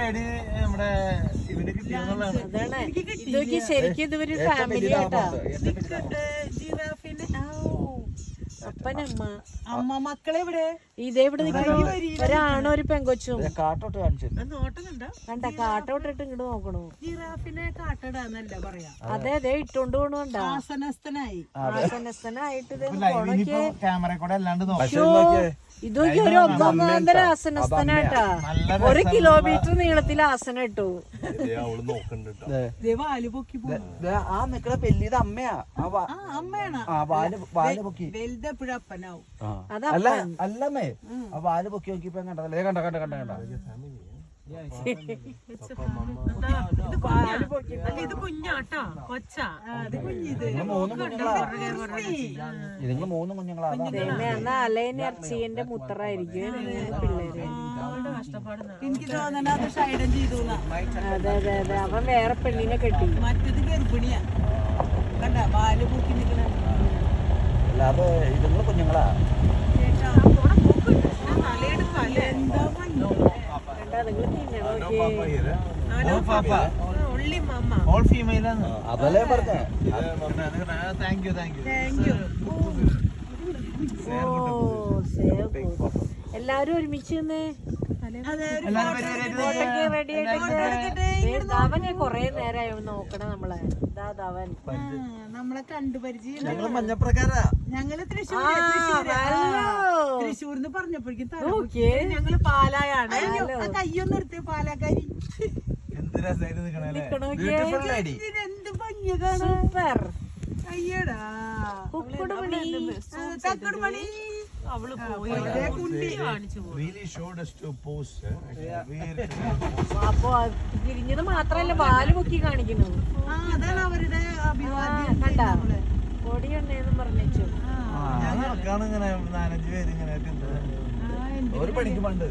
പേടി നമ്മുടെ ഇവന് കിട്ടിയെന്നുള്ളതാണ്. അതാണ് ഇതൊക്കെ ശരിക്കും ഇതൊരു ഫാമിലി ആയിട്ടാ. ജിറാഫിന് അപ്പനമ്മ അമ്മ മക്കളെ ഇവിടെ ഇതെവിടെ നിൽക്കണു? ഒരാണോ ഒരു പെങ്കൊച്ചും കാട്ടോട്ട് കാണിച്ചു നോട്ടുന്നുണ്ടോ? കണ്ട കാട്ടോട്ടിട്ട് ഇങ്ങോട്ട് നോക്കണു. ജിറാഫിനെ കാട്ടിടാന്നല്ല പറയാ. അതെ അതെ ഇട്ടോണ്ട് പോണുണ്ട. ആസനസ്ഥനായി ആസനസ്ഥനായിട്ട് ഇത് ഇനിയിപ്പോ ക്യാമറ കൂടെ അല്ലാണ്ട് നോക്കാം. ഇതൊക്കെ ഒരു ഒന്നാന്തര ആസനസ്ഥനായിട്ടാ. 1 കിലോമീറ്റർ നീളത്തിൽ ആസനം ഇട്ടു. വാല് പൊക്കി ആ നിക്കണ വലിയത് അമ്മയാ. അമ്മയാണ്. വാല് പൊക്കി വലുതെപ്പോഴും അപ്പനാവും. അല്ല അല്ലമ്മേ ആ വാല് പൊക്കി നോക്കിയപ്പോ കണ്ടതല്ലേ? കണ്ട കണ്ട കണ്ട കണ്ട ഇത് കുഞ്ഞാട്ടോ കൊച്ചാ. അത് കുഞ്ഞിത് നിങ്ങൾ 3 കുഞ്ഞുങ്ങളാ. അലയനർച്ചീന്റെ മുത്തറായിരിക്കും പിള്ളേര്. എനിക്ക് തോന്നണ അത് ഷൈഡൻ ചെയ്തു. അതെ അതെ അതെ അവൻ വേറെ പെണ്ണിനെ കെട്ടി. മറ്റത് ഗർഭിണിയാ. കണ്ട വാല് പൊക്കി നിക്കണ. അല്ലാതെ ഇതുങ്ങൾ കുഞ്ഞുങ്ങളാ. എന്താ ഭംഗി. ഓൾ ഫീമെയിൽ ആണ്. അതല്ലേ പറഞ്ഞേ. താങ്ക് യു എല്ലാരും ഒരുമിച്ച് നിന്ന് അവനെ കൊറേ നേരമായി നോക്കണം നമ്മളെ. അവൻ നമ്മളെ കണ്ടു പരിചയം. ഞങ്ങള് മഞ്ഞപ്രക്കാരാ. ഞങ്ങള് തൃശ്ശൂർന്ന് പറഞ്ഞപ്പോഴേക്കും ഞങ്ങള് പാലായാണ്. കയ്യൊന്നും എടുത്ത് പാലാക്കാരി. എന്ത് രസമായിട്ട് നിക്കണല്ലേ. എന്ത് ഭംഗിയ കാണാൻ. സൂപ്പർ. അയ്യടാ തക്കുടുമണി. അവള് പോയി really showed us to post. അപ്പൊ തിരിഞ്ഞത് മാത്രല്ല വാല് പൊക്കി കാണിക്കുന്നു. അതാണ് അവരുടെ അഭിവാദ്യം. കണ്ട പൊടിയുണ്ടെന്ന് പറഞ്ഞു. ഇങ്ങനെ 4-5 പേര് ഇങ്ങനെ ഒരു പണിക്ക് പണ്ട്